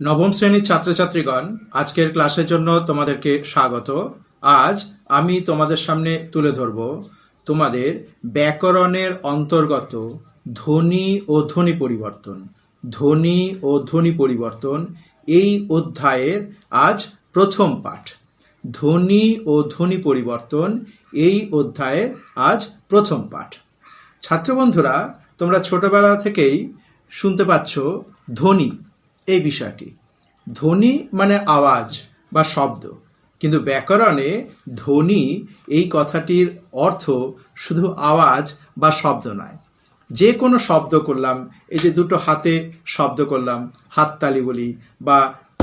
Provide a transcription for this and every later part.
নবম শ্রেণীর ছাত্রছাত্রীগণ, আজকের ক্লাসের জন্য তোমাদেরকে স্বাগত। আজ আমি তোমাদের সামনে তুলে ধরব তোমাদের ব্যাকরণের অন্তর্গত ধ্বনি ও ধ্বনি পরিবর্তন। ধ্বনি ও ধ্বনি পরিবর্তন এই অধ্যায়ের আজ প্রথম পাঠ। ধ্বনি ও ধ্বনি পরিবর্তন এই অধ্যায়ের আজ প্রথম পাঠ। ছাত্রবন্ধুরা, তোমরা ছোটবেলা থেকেই শুনতে পাচ্ছ ধ্বনি এই বিষয়টি। ধ্বনি মানে আওয়াজ বা শব্দ, কিন্তু ব্যাকরণে ধ্বনি এই কথাটির অর্থ শুধু আওয়াজ বা শব্দ নয়। যে কোনো শব্দ করলাম, এই যে দুটো হাতে শব্দ করলাম, হাততালি বলি, বা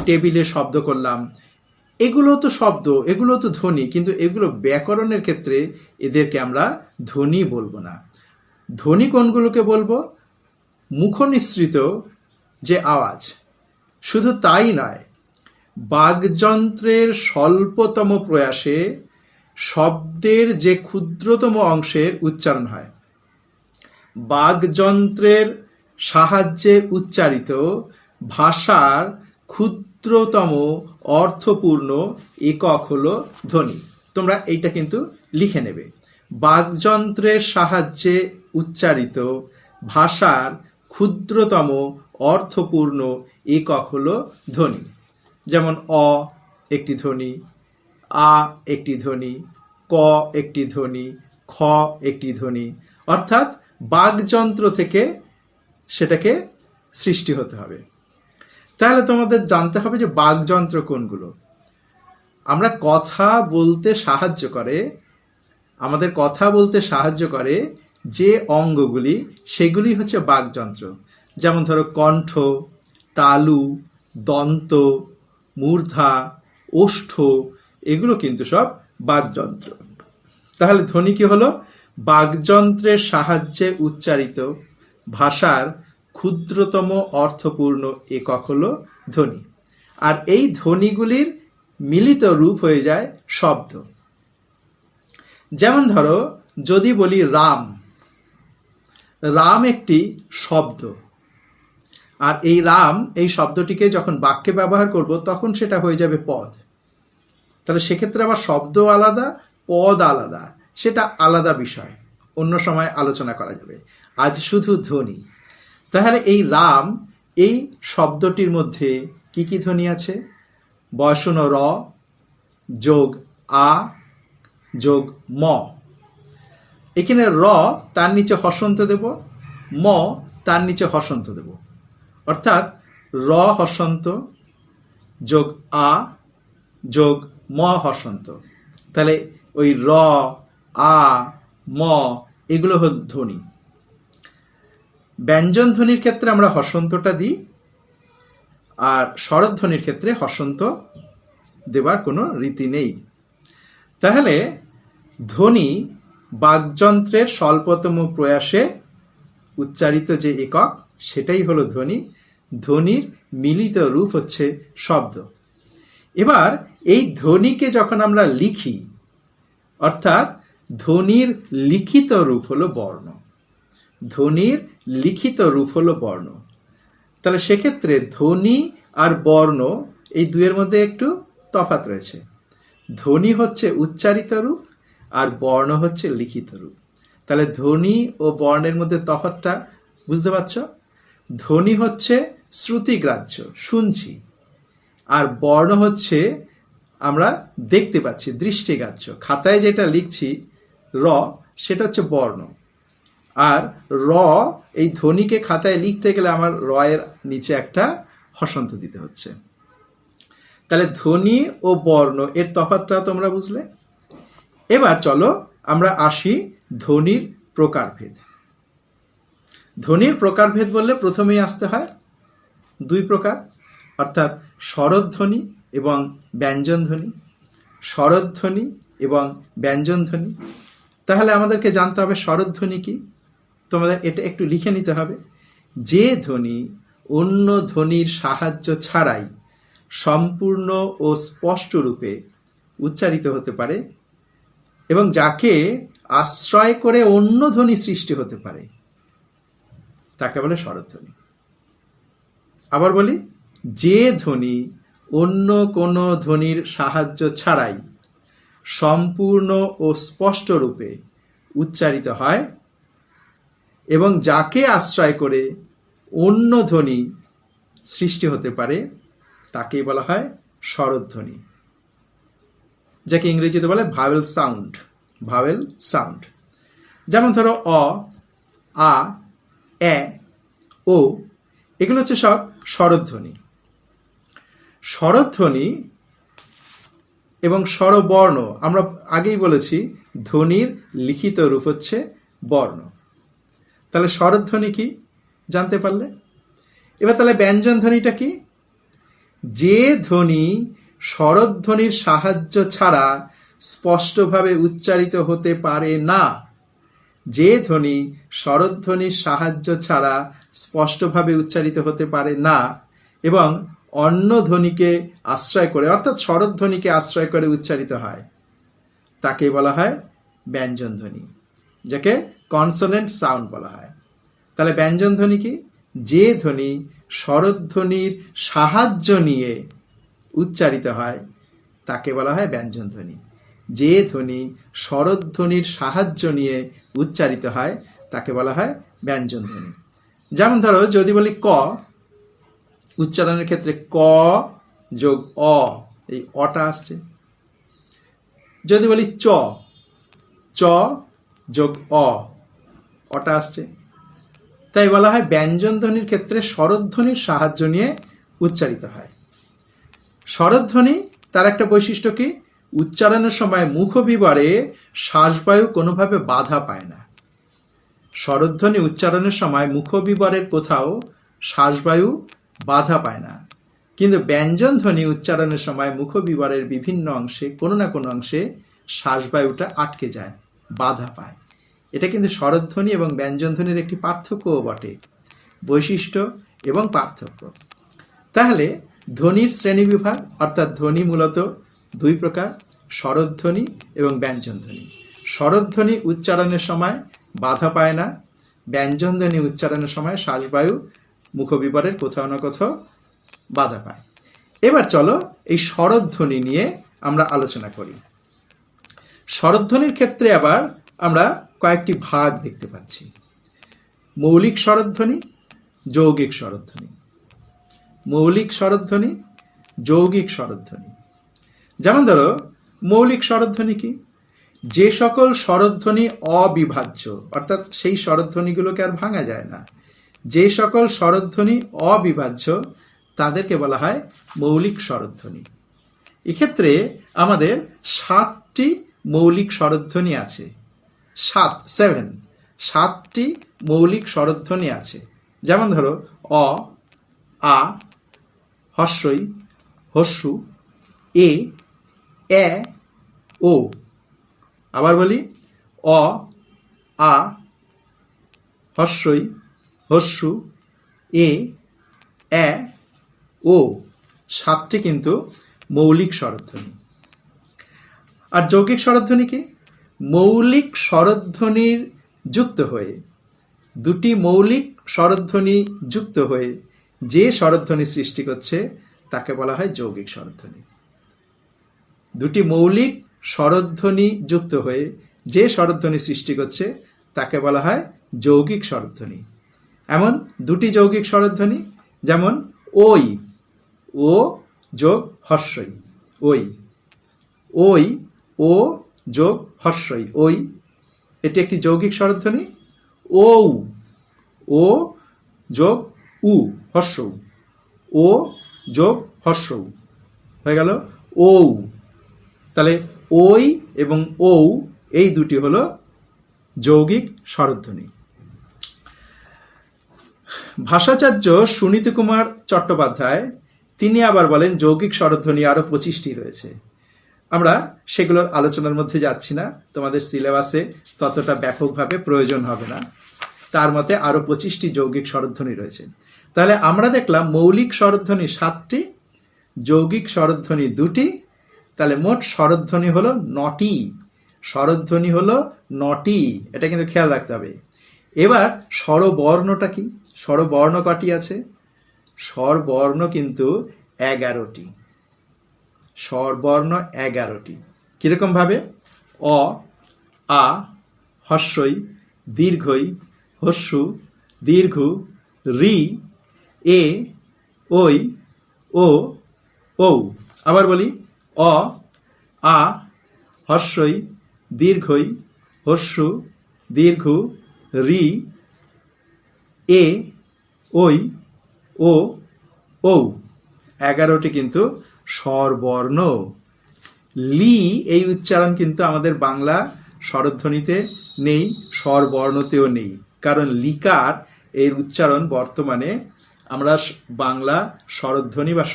টেবিলে শব্দ করলাম, এগুলো তো শব্দ, এগুলো তো ধ্বনি, কিন্তু এগুলো ব্যাকরণের ক্ষেত্রে এদেরকে আমরা ধ্বনি বলবো না। ধ্বনি কোনগুলোকে বলবো? মুখনিসৃত যে আওয়াজ, শুধু তাই নয়, বাগযন্ত্রের স্বল্পতম প্রয়াসে শব্দের যে ক্ষুদ্রতম অংশের উচ্চারণ হয়, বাগযন্ত্রের সাহায্যে উচ্চারিত ভাষার ক্ষুদ্রতম অর্থপূর্ণ একক হলো ধ্বনি। তোমরা এইটা কিন্তু লিখে নেবে। বাগযন্ত্রের সাহায্যে উচ্চারিত ভাষার ক্ষুদ্রতম অর্থপূর্ণ একক হলো ধ্বনি। যেমন অ একটি ধ্বনি, আ একটি ধ্বনি, ক একটি ধ্বনি, খ একটি ধ্বনি। অর্থাৎ বাগযন্ত্র থেকে সেটাকে সৃষ্টি হতে হবে। তাহলে তোমাদের জানতে হবে যে বাগযন্ত্র কোনগুলো। আমরা কথা বলতে সাহায্য করে, আমাদের কথা বলতে সাহায্য করে যে অঙ্গগুলি, সেগুলি হচ্ছে বাগযন্ত্র। যেমন ধরো কণ্ঠ, তালু, দন্ত, মূর্ধা, ওষ্ঠ, এগুলো কিন্তু সব বাগযন্ত্র। তাহলে ধ্বনি কি হলো? বাগযন্ত্রের সাহায্যে উচ্চারিত ভাষার ক্ষুদ্রতম অর্থপূর্ণ একক হলো ধ্বনি। আর এই ধ্বনিগুলির মিলিত রূপ হয়ে যায় শব্দ। যেমন ধরো, যদি বলি রাম, রাম একটি শব্দ, আর এই রাম এই শব্দটিকে যখন বাক্যে ব্যবহার করব তখন সেটা হয়ে যাবে পদ। তাহলে সেক্ষেত্রে আবার শব্দ আলাদা, পদ আলাদা, সেটা আলাদা বিষয়, অন্য সময় আলোচনা করা যাবে। আজ শুধু ধ্বনি। তাহলে এই রাম এই শব্দটির মধ্যে কি কি ধ্বনি আছে? বয়সন র যোগ আ যোগ ম। এখানে র তার নিচে হসন্ত দেব, ম তার নিচে হসন্ত দেব, অর্থাৎ র হসন্ত যোগ আ যোগ ম হসন্ত। তাহলে ওই র, আ, ম এগুলো হল ধ্বনি। ব্যঞ্জন ধ্বনির ক্ষেত্রে আমরা হসন্তটা দিই, আর স্বরধ্বনির ক্ষেত্রে হসন্ত দেবার কোনো রীতি নেই। তাহলে ধ্বনি বাগযন্ত্রের স্বল্পতম প্রয়াসে উচ্চারিত যে একক, সেটাই হলো ধ্বনি। ধ্বনির মিলিত রূপ হচ্ছে শব্দ। এবার এই ধ্বনিকে যখন আমরা লিখি, অর্থাৎ ধ্বনির লিখিত রূপ হলো বর্ণ। ধ্বনির লিখিত রূপ হলো বর্ণ। তাহলে সেক্ষেত্রে ধ্বনি আর বর্ণ এই দুয়ের মধ্যে একটু তফাৎ রয়েছে। ধ্বনি হচ্ছে উচ্চারিত রূপ, আর বর্ণ হচ্ছে লিখিত রূপ। তাহলে ধ্বনি ও বর্ণের মধ্যে তফাৎটা বুঝতে পারছ? ধ্বনি হচ্ছে শ্রুতিগ্রাহ্য, শুনছি, আর বর্ণ হচ্ছে আমরা দেখতে পাচ্ছি, দৃষ্টিগ্রাহ্য। খাতায় যেটা লিখছি র, সেটা হচ্ছে বর্ণ। আর র, এই ধ্বনিকে খাতায় লিখতে গেলে আমার র এর নিচে একটা হসন্ত দিতে হচ্ছে। তাহলে ধ্বনি ও বর্ণ এর তফাৎটা তোমরা বুঝলে। এবার চলো আমরা আসি ধ্বনির প্রকারভেদ। ধ্বনির প্রকারভেদ বললে প্রথমেই আসতে হয় দুই প্রকার, অর্থাৎ স্বরধ্বনি এবং ব্যঞ্জন ধ্বনি। স্বরধ্বনি এবং ব্যঞ্জন ধ্বনি। তাহলে আমাদেরকে জানতে হবে স্বরধ্বনি কি। তোমাদের এটা একটু লিখে নিতে হবে। যে ধ্বনি অন্য ধ্বনির সাহায্য ছাড়াই সম্পূর্ণ ও স্পষ্ট রূপে উচ্চারিত হতে পারে এবং যাকে আশ্রয় করে অন্য ধ্বনি সৃষ্টি হতে পারে, তাকে বলে স্বরধ্বনি। আবার বলি, যে ধ্বনি অন্য কোনো ধ্বনির সাহায্য ছাড়াই সম্পূর্ণ ও স্পষ্ট রূপে উচ্চারিত হয় এবং যাকে আশ্রয় করে অন্য ধ্বনি সৃষ্টি হতে পারে তাকেই বলা হয় স্বরধ্বনি, যাকে ইংরেজিতে বলে ভাওয়েল সাউন্ড। ভাওয়েল সাউন্ড যেমন ধরো অ, আ, এ, ও, এগুলো হচ্ছে সব স্বরধ্বনি। স্বরধ্বনি এবং স্বরবর্ণ, আমরা আগেই বলেছি ধ্বনির লিখিত রূপ হচ্ছে বর্ণ। তাহলে স্বরধ্বনি কি জানতে পারলে? এবার তাহলে ব্যঞ্জন ধ্বনিটা কি? যে ধ্বনি স্বরধ্বনির সাহায্য ছাড়া স্পষ্টভাবে উচ্চারিত হতে পারে না, যে ধ্বনি স্বরধ্বনির সাহায্য ছাড়া স্পষ্টভাবে উচ্চারিত হতে পারে না এবং অন্য ধ্বনিকে আশ্রয় করে, অর্থাৎ স্বরধ্বনিকে আশ্রয় করে উচ্চারিত হয়, তাকে বলা হয় ব্যঞ্জন ধ্বনি, যাকে কনসোনেন্ট সাউন্ড বলা হয়। তাহলে ব্যঞ্জন ধ্বনি কি? যে ধ্বনি স্বরধ্বনির সাহায্য নিয়ে উচ্চারিত হয় তাকে বলা হয় ব্যঞ্জন ধ্বনি। যে ধ্বনি স্বরধ্বনির সাহায্য নিয়ে উচ্চারিত হয় তাকে বলা হয় ব্যঞ্জন ধ্বনি। যেমন ধরো যদি বলি ক, উচ্চারণের ক্ষেত্রে ক যোগ অ, এই অটা আসছে। যদি বলি চ, চ যোগ অ, অটা আসছে। তাই বলা হয় ব্যঞ্জন ধ্বনির ক্ষেত্রে স্বরধ্বনির সাহায্য নিয়ে উচ্চারিত হয়। স্বরধ্বনি তার একটা বৈশিষ্ট্য কি? উচ্চারণের সময় মুখবিবরে শ্বাসবায়ু কোনোভাবে বাধা পায় না। স্বরধ্বনি উচ্চারণের সময় মুখবিবরের কোথাও শ্বাসবায়ু বাধা পায় না, কিন্তু ব্যঞ্জন ধ্বনি উচ্চারণের সময় মুখবিবরের বিভিন্ন অংশে কোনো না কোনো অংশে শ্বাসবায়ুটা আটকে যায়, বাধা পায়। এটা কিন্তু স্বরধ্বনি এবং ব্যঞ্জন ধ্বনির একটি পার্থক্যও বটে, বৈশিষ্ট্য এবং পার্থক্য। তাহলে ধ্বনির শ্রেণীবিভাগ, অর্থাৎ ধ্বনি মূলত দুই প্রকার, স্বরধ্বনি এবং ব্যঞ্জন ধ্বনি। স্বরধ্বনি উচ্চারণের সময় বাধা পায় না, ব্যঞ্জন ধ্বনি উচ্চারণের সময় শ্বাসবায়ু মুখবিবরের কোথাও না কোথাও বাধা পায়। এবার চলো এই স্বরধ্বনি নিয়ে আমরা আলোচনা করি। স্বরধ্বনির ক্ষেত্রে আবার আমরা কয়েকটি ভাগ দেখতে পাচ্ছি: মৌলিক স্বরধ্বনি, যৌগিক স্বরধ্বনি। মৌলিক স্বরধ্বনি, যৌগিক স্বরধ্বনি। যেমন ধরো মৌলিক স্বরধ্বনি কি? যে সকল স্বরধ্বনি অবিভাজ্য, অর্থাৎ সেই স্বরধ্বনিগুলোকে আর ভাঙা যায় না, যে সকল স্বরধ্বনি অবিভাজ্য তাদেরকে বলা হয় মৌলিক স্বরধ্বনি। এক্ষেত্রে আমাদের 7টি মৌলিক স্বরধ্বনি আছে। 7টি মৌলিক স্বরধ্বনি আছে। যেমন ধরো অ, আ, হস্যই, হস্যু, এ, এ, ও। আবার বলি অ, আ, হস্যই, হস্যু, এ, এ, ও। 7টি কিন্তু মৌলিক স্বরধ্বনি। আর যৌগিক স্বরধ্বনি কি? মৌলিক স্বরধ্বনির যুক্ত হয়ে, দুটি মৌলিক স্বরধ্বনি যুক্ত হয়ে যে স্বরধ্বনি সৃষ্টি করছে তাকে বলা হয় যৌগিক স্বরধ্বনি। দুটি মৌলিক স্বরধ্বনি যুক্ত হয়ে যে স্বরধ্বনি সৃষ্টি করছে তাকে বলা হয় যৌগিক স্বরধ্বনি। এমন দুটি যৌগিক স্বরধ্বনি, যেমন ওই, ও যোগ হস্যই, ওই, ওই, ও যোগ হস্যই, ওই, এটি একটি যৌগিক স্বরধ্বনি। ও, ও যোগ উ, হস্য, ও যোগ হস্য, হয়ে গেল ও। তাহলে ওই এবং ও, এই দুটি হলো যৌগিক স্বরধ্বনি। ভাষাচার্য সুনীতি কুমার চট্টোপাধ্যায় তিনি আবার বলেন যৌগিক স্বরধ্বনি আরো 25টি রয়েছে। আমরা সেগুলোর আলোচনার মধ্যে যাচ্ছি না, তোমাদের সিলেবাসে ততটা ব্যাপকভাবে প্রয়োজন হবে না। তার মতে আরো 25টি যৌগিক স্বরধ্বনি রয়েছে। তাহলে আমরা দেখলাম মৌলিক স্বরধ্বনি 7টি, যৌগিক স্বরধ্বনি 2টি, তাহলে মোট স্বরধ্বনি হলো 9টি। স্বরধ্বনি হলো 9টি, এটা কিন্তু খেয়াল রাখতে হবে। এবার স্বরবর্ণটা কি? স্বরবর্ণ কটি আছে? স্বরবর্ণ কিন্তু 11টি। স্বরবর্ণ 11টি। কিরকম ভাবে? অ, আ, হস্যই, দীর্ঘই, হস্যু, দীর্ঘ, রি, এ, ওই, ও, ঔ। আবার বলি, অ, আ, হস্যই, দীর্ঘই, হস্যু, দীর্ঘ, রি, এ, ওই, ও, ঔ। 11টি কিন্তু স্বরবর্ণ। লি এই উচ্চারণ কিন্তু আমাদের বাংলা স্বরধ্বনিতে নেই, স্বরবর্ণতেও নেই। কারণ লিকার এর উচ্চারণ বর্তমানে আমরা বাংলা স্বরধ্বনি বা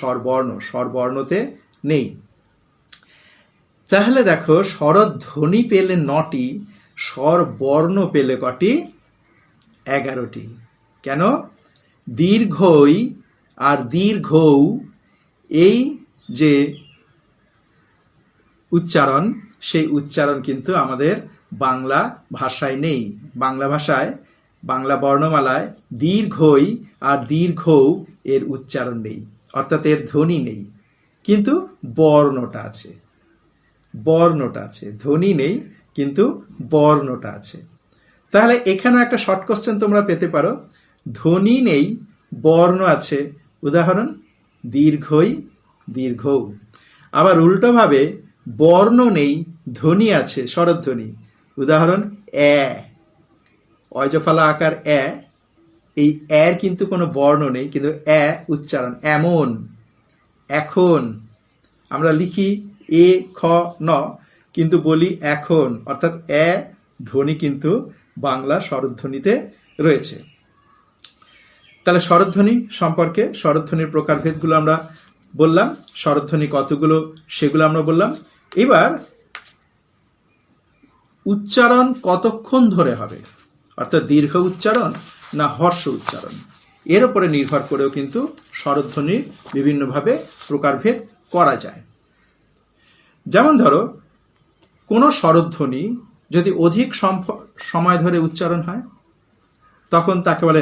স্বরবর্ণতে নেই। তাহলে দেখো, স্বরধ্বনি পেলে 9টি, স্বরবর্ণ পেলে কটি? 11টি। কেন? দীর্ঘই আর দীর্ঘৌ এই যে উচ্চারণ, সেই উচ্চারণ কিন্তু আমাদের বাংলা ভাষায় নেই। বাংলা ভাষায়, বাংলা বর্ণমালায় দীর্ঘই আর দীর্ঘৌ এর উচ্চারণ নেই, অর্থাৎ এর ধ্বনি নেই, কিন্তু বর্ণটা আছে। বর্ণটা আছে, ধ্বনি নেই কিন্তু বর্ণটা আছে। তাহলে এখানেও একটা শর্ট কোশ্চেন তোমরা পেতে পারো, ধ্বনি নেই বর্ণ আছে, উদাহরণ দীর্ঘই, দীর্ঘৌ। আবার উল্টোভাবে বর্ণ নেই ধ্বনি আছে, স্বরধ্বনি, উদাহরণ এ, অজফলা আকার এ, এই এর কিন্তু কোনো বর্ণ নেই, কিন্তু এ উচ্চারণ, এমন, এখন। আমরা লিখি এ খ ন, কিন্তু বলি এখন, অর্থাৎ এ ধ্বনি কিন্তু বাংলা স্বরধ্বনিতে রয়েছে। তাহলে স্বরধ্বনি সম্পর্কে, স্বরধ্বনির প্রকারভেদগুলো আমরা বললাম, স্বরধ্বনি কতগুলো সেগুলো আমরা বললাম। এবার উচ্চারণ কতক্ষণ ধরে হবে, অর্থাৎ দীর্ঘ উচ্চারণ না হর্ষ উচ্চারণ, এর উপরে নির্ভর করেও কিন্তু স্বরধ্বনির বিভিন্নভাবে প্রকারভেদ করা যায়। যেমন ধরো, কোনো স্বরধ্বনি যদি অধিক সময় ধরে উচ্চারণ হয়, তখন তাকে বলে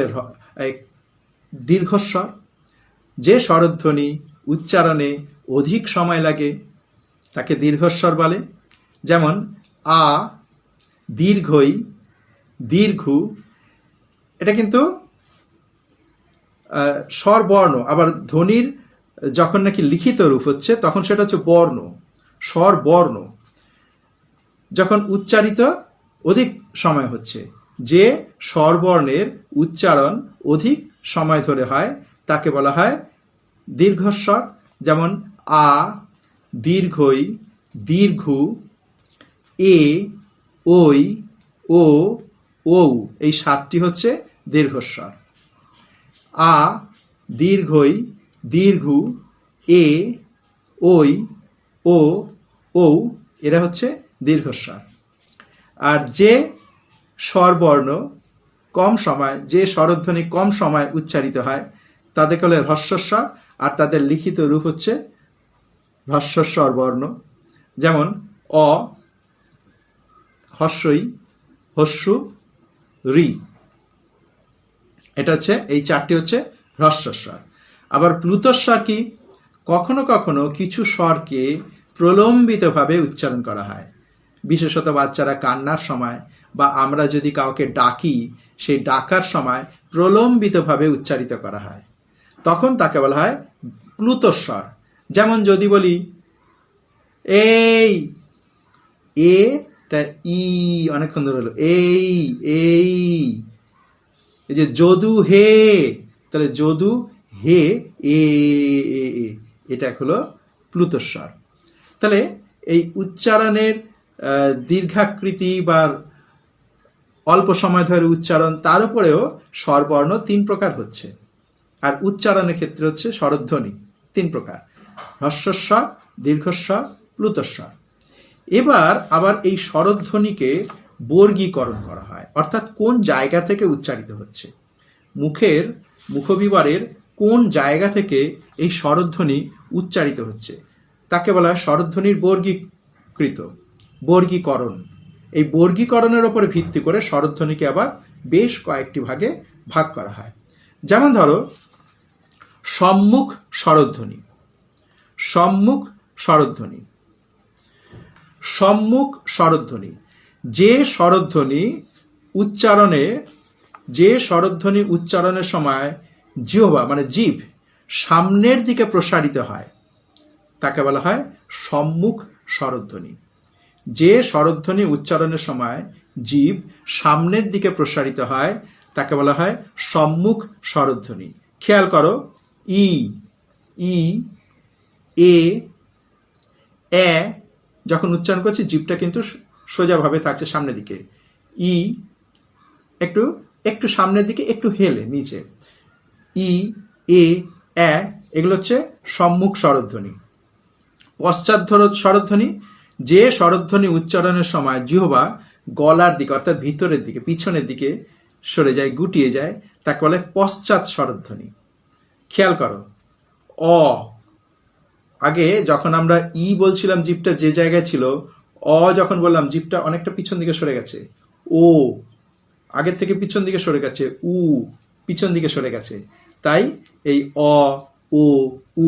দীর্ঘস্বর। যে স্বরধ্বনি উচ্চারণে অধিক সময় লাগে তাকে দীর্ঘস্বর বলে। যেমন আ, দীর্ঘই, দীর্ঘ, এটা কিন্তু স্বরবর্ণ। আবার ধ্বনির যখন নাকি লিখিত রূপ হচ্ছে তখন সেটা হচ্ছে বর্ণ, স্বরবর্ণ। যখন উচ্চারিত অধিক সময় হচ্ছে, যে স্বরবর্ণের উচ্চারণ অধিক সময় ধরে হয় তাকে বলা হয় দীর্ঘস্বর। যেমন আ, দীর্ঘই, দীর্ঘ, এ, ওই, ও, ঔ, এই 7টি হচ্ছে দীর্ঘস্বর। আ, দীর্ঘই, দীর্ঘ, এ, ওই, ও, ঔ, এরা হচ্ছে দীর্ঘস্বর। আর যে স্বরবর্ণ কম সময়, যে স্বরধ্বনি কম সময় উচ্চারিত হয় তাদেরকে বলে হ্রস্বস্বর, আর তাদের লিখিত রূপ হচ্ছে হ্রস্বস্বর বর্ণ। যেমন অ, হস্যই, হস্যু, রি, এটা হচ্ছে, এই 4টি হচ্ছে হ্রস্বস্বর। আবার প্লুতস্বর কি? কখনো কখনো কিছু স্বরকে প্রলম্বিতভাবে উচ্চারণ করা হয়, বিশেষত বাচ্চারা কান্নার সময় বা আমরা যদি কাউকে ডাকি সেই ডাকার সময় প্রলম্বিতভাবে উচ্চারিত করা হয়, তখন তাকে বলা হয় প্লুতস্বর। যেমন যদি বলি এই, এটা ই অনেকক্ষণ ধরে হলো, এই, এই যে যদু হে, তাহলে যদু হে, এ, এটা হলো প্লুতস্বর। তাহলে এই উচ্চারণের দীর্ঘাকৃতি বা অল্প সময় ধরে উচ্চারণ, তার উপরেও স্বরবর্ণ 3 প্রকার হচ্ছে। আর উচ্চারণের ক্ষেত্রে হচ্ছে স্বরধ্বনি 3 প্রকার, হ্রস্বস্বর, দীর্ঘস্বর, প্লুতস্বর। এবার আবার এই স্বরধ্বনিকে বর্গীকরণ করা হয়, অর্থাৎ কোন জায়গা থেকে উচ্চারিত হচ্ছে, মুখের মুখবিবরের কোন জায়গা থেকে এই স্বরধ্বনি উচ্চারিত হচ্ছে তাকে বলা হয় স্বরধ্বনির বর্গীকরণ। এই বর্গীকরণের উপরে ভিত্তি করে স্বরধ্বনিকে আবার বেশ কয়েকটি ভাগে ভাগ করা হয়। যেমন ধরো, স সম্মুখ স্বরধ্বনি। সম্মুখ স্বরধ্বনি। সম্মুখ স্বরধ্বনি যে স্বরধ্বনি উচ্চারণের সময় জিহ্বা মানে জিভ সামনের দিকে প্রসারিত হয় তাকে বলা হয় সম্মুখ স্বরধ্বনি। যে স্বরধ্বনি উচ্চারণের সময় জিভ সামনের দিকে প্রসারিত হয় তাকে বলা হয় সম্মুখ স্বরধ্বনি। খেয়াল করো, ই, ই, এ, এ যখন উচ্চারণ করছি জিভটা কিন্তু সোজাভাবে থাকছে সামনের দিকে। ই একটু একটু সামনের দিকে, একটু হেলে নিচে। ই, এ, এ এগুলো হচ্ছে সম্মুখ স্বরধ্বনি। পশ্চাৎ স্বরধ্বনি যে স্বরধ্বনি উচ্চারণের সময় জিহ্বা গলার দিকে অর্থাৎ ভিতরের দিকে পিছনের দিকে সরে যায়, গুটিয়ে যায়, তাকে বলে পশ্চাৎ স্বরধ্বনি। খেয়াল করো, অ আগে যখন আমরা ই বলছিলাম জিভটা যে জায়গায় ছিল, অ যখন বললাম জিভটা অনেকটা পিছন দিকে সরে গেছে। ও আগের থেকে পিছন দিকে সরে গেছে। উ পিছন দিকে সরে গেছে। তাই এই অ, ও, উ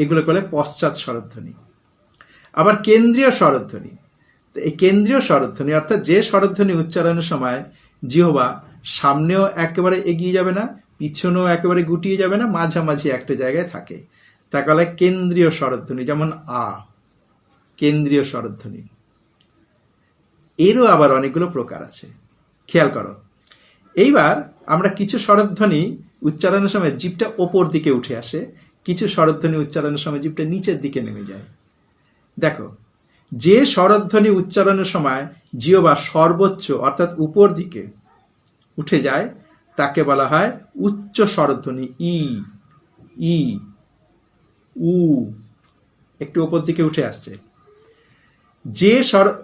এগুলো বলে পশ্চাৎ স্বরধ্বনি। আবার কেন্দ্রীয় স্বরধ্বনি, এই কেন্দ্রীয় স্বরধ্বনি অর্থাৎ যে স্বরধ্বনি উচ্চারণের সময় জিহ্বা সামনেও একেবারে এগিয়ে যাবে না, পিছনেও একেবারে গুটিয়ে যাবে না, মাঝামাঝি একটা জায়গায় থাকে, তাকে বলা হয় কেন্দ্রীয় স্বরধ্বনি। যেমন আ, কেন্দ্রীয় স্বরধ্বনি। এরও আবার অনেকগুলো প্রকার আছে, খেয়াল করো। এইবার আমরা কিছু স্বরধ্বনি উচ্চারণের সময় জিভটা ওপর দিকে উঠে আসে, কিছু স্বরধ্বনি উচ্চারণের সময় জিভটা নিচের দিকে নেমে যায়। দেখো, যে স্বরধ্বনি উচ্চারণের সময় জিহ্বা সর্বোচ্চ অর্থাৎ উপর দিকে উঠে যায় তাকে বলা হয় উচ্চ স্বরধ্বনি। ই, ই, উ একটু উপর দিকে উঠে আসছে, যে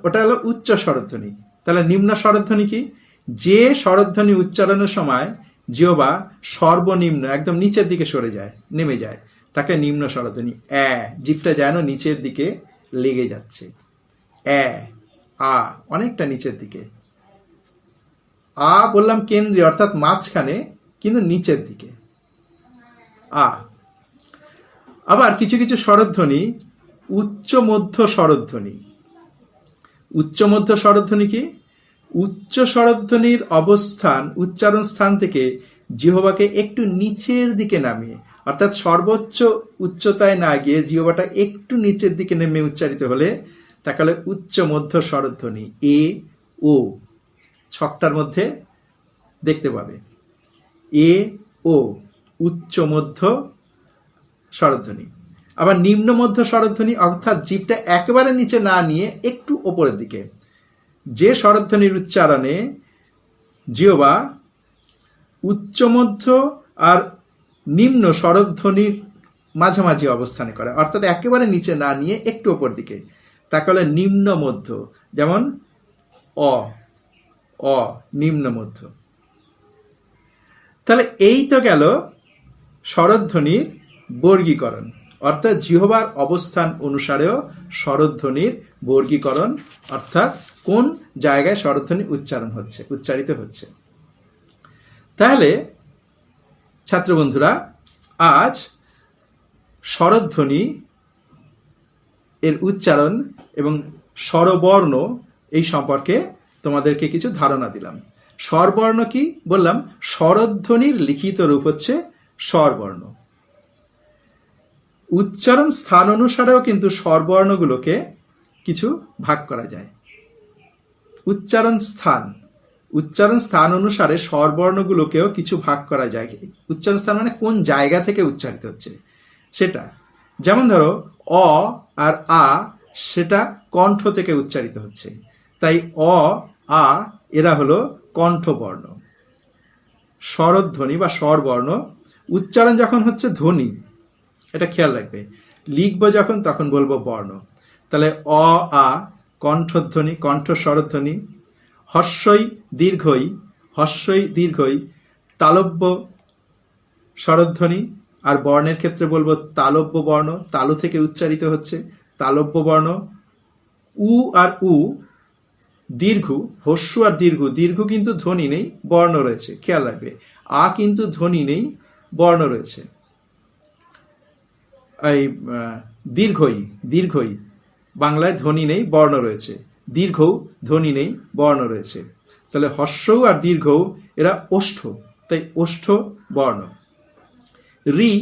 ওটা হলো উচ্চ স্বরধ্বনি। তাহলে নিম্ন স্বরধ্বনি কি? যে স্বরধ্বনি উচ্চারণের সময় জিহ্বা সর্বনিম্ন একদম নিচের দিকে সরে যায়, নেমে যায়, তাকে নিম্ন স্বরধ্বনি। এ জিভটা যেন নিচের দিকে লেগে যাচ্ছে। এ, আ অনেকটা নিচের দিকে। আ বললাম কেন্দ্রীয় অর্থাৎ মাঝখানে, কিন্তু নিচের দিকে আ। আবার কিছু কিছু স্বরধ্বনি উচ্চ মধ্য স্বরধ্বনি। উচ্চ মধ্য স্বরধ্বনি কি? উচ্চ স্বরধ্বনির অবস্থান উচ্চারণ স্থান থেকে জিহ্বাকে একটু নিচের দিকে নামিয়ে অর্থাৎ সর্বোচ্চ উচ্চতায় না গিয়ে জিহ্বাটা একটু নিচের দিকে নেমে উচ্চারিত হলে তাকে বলে উচ্চ মধ্য স্বরধ্বনি। এ, ও ছকটার মধ্যে দেখতে পাবে, এ, ও উচ্চ মধ্য স্বরধ্বনি। আবার নিম্ন মধ্য স্বরধ্বনি অর্থাৎ জিভটা একেবারে নিচে না নিয়ে একটু ওপরের দিকে, যে স্বরধ্বনির উচ্চারণে জিহ্বা উচ্চ মধ্য আর নিম্ন স্বরধ্বনির মাঝামাঝি অবস্থানে করে অর্থাৎ একেবারে নিচে না নিয়ে একটু ওপর দিকে, তাকে বলে নিম্ন মধ্য। যেমন অ, অ নিম্ন মধ্য। তাহলে এই তো গেল স্বরধ্বনির বর্গীকরণ, অর্থাৎ জিহ্বার অবস্থান অনুসারেও স্বরধ্বনির বর্গীকরণ, অর্থাৎ কোন জায়গায় স্বরধ্বনি উচ্চারিত হচ্ছে। তাহলে ছাত্র বন্ধুরা, আজ স্বরধ্বনি এর উচ্চারণ এবং স্বরবর্ণ এই সম্পর্কে তোমাদেরকে কিছু ধারণা দিলাম। স্বরবর্ণ কি বললাম? স্বরধ্বনির লিখিত রূপ হচ্ছে স্বরবর্ণ। উচ্চারণ স্থান অনুসারেও কিন্তু স্বরবর্ণগুলোকে কিছু ভাগ করা যায়। উচ্চারণ স্থান অনুসারে স্বরবর্ণগুলোকেও কিছু ভাগ করা যায়। উচ্চারণ স্থান মানে কোন জায়গা থেকে উচ্চারিত হচ্ছে সেটা। যেমন ধরো অ আর আ, সেটা কণ্ঠ থেকে উচ্চারিত হচ্ছে, তাই অ, আ এরা হলো কণ্ঠবর্ণ। স্বরধ্বনি বা স্বরবর্ণ উচ্চারণ যখন হচ্ছে ধ্বনি, এটা খেয়াল রাখবে, লিখবো যখন তখন বলবো বর্ণ। তাহলে অ, আ কণ্ঠধ্বনি, কণ্ঠ স্বরধ্বনি। হর্ষই দীর্ঘই তালব্য স্বরধ্বনি। আর বর্ণের ক্ষেত্রে বলবো তালব্য বর্ণ, তালু থেকে উচ্চারিত হচ্ছে, তালব্য বর্ণ। উ আর উ দীর্ঘ, হস্য আর দীর্ঘ কিন্তু ধ্বনি নেই, বর্ণ রয়েছে, খেয়াল রাখবে। আ কিন্তু ধ্বনি নেই, বর্ণ রয়েছে। এই দীর্ঘই দীর্ঘই বাংলায় ধ্বনি নেই, বর্ণ রয়েছে। দীর্ঘও ধ্বনি নেই, বর্ণ রয়েছে। তাহলে হর্ষৌ আর দীর্ঘৌ এরা ওষ্ঠ, তাই ওষ্ঠ বর্ণ। রি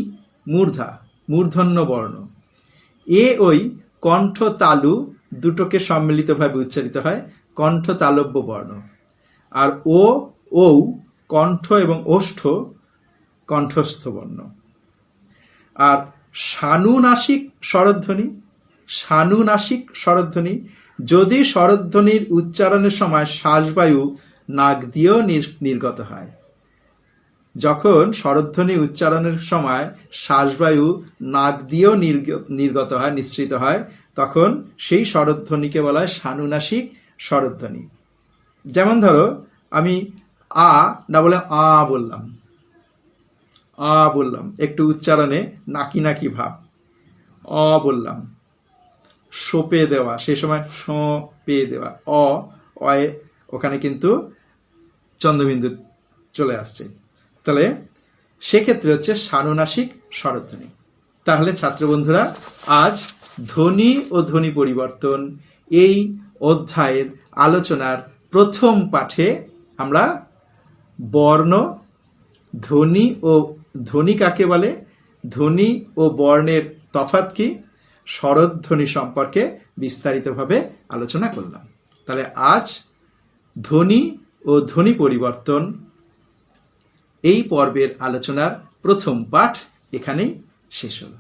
মূর্ধা, মূর্ধন্য বর্ণ। এ ওই কণ্ঠ তালু দুটোকে সম্মিলিতভাবে উচ্চারিত হয়, কণ্ঠ তালব্য বর্ণ। আর ও ঔ কণ্ঠ এবং ওষ্ঠ কণ্ঠস্থ বর্ণ। আর সানুনাসিক স্বরধ্বনি, সানুনাসিক স্বরধ্বনি, যদি স্বরধ্বনির উচ্চারণের সময় শ্বাসবায়ু নাক দিয়েও নির্গত হয়, যখন স্বরধ্বনি উচ্চারণের সময় শ্বাসবায়ু নাক দিয়েও নির্গত হয়, নিঃসৃত হয়, তখন সেই স্বরধ্বনিকে বলা হয় সানুনাসিক স্বরধ্বনি। যেমন ধরো আমি আ না বলে আ বললাম, আ বললাম, একটু উচ্চারণে নাকি নাকি ভাব। অ বললাম, সোপে দেওয়া, সে সময় সোপে দেওয়া, অয়ে ওখানে কিন্তু চন্দ্রবিন্দু চলে আসছে। তাহলে সেক্ষেত্রে হচ্ছে সানুনাসিক স্বরধ্বনি। তাহলে ছাত্র বন্ধুরা, আজ ধ্বনি ও ধ্বনি পরিবর্তন এই অধ্যায়ের আলোচনার প্রথম পাঠে আমরা বর্ণ, ধ্বনি ও ধ্বনি কাকে বলে, ধ্বনি ও বর্ণের তফাৎ কি, স্বরধ্বনি সম্পর্কে বিস্তারিতভাবে আলোচনা করলাম। তাহলে আজ ধ্বনি ও ধ্বনি পরিবর্তন এই পর্বের আলোচনার প্রথম পাঠ এখানেই শেষ হলো।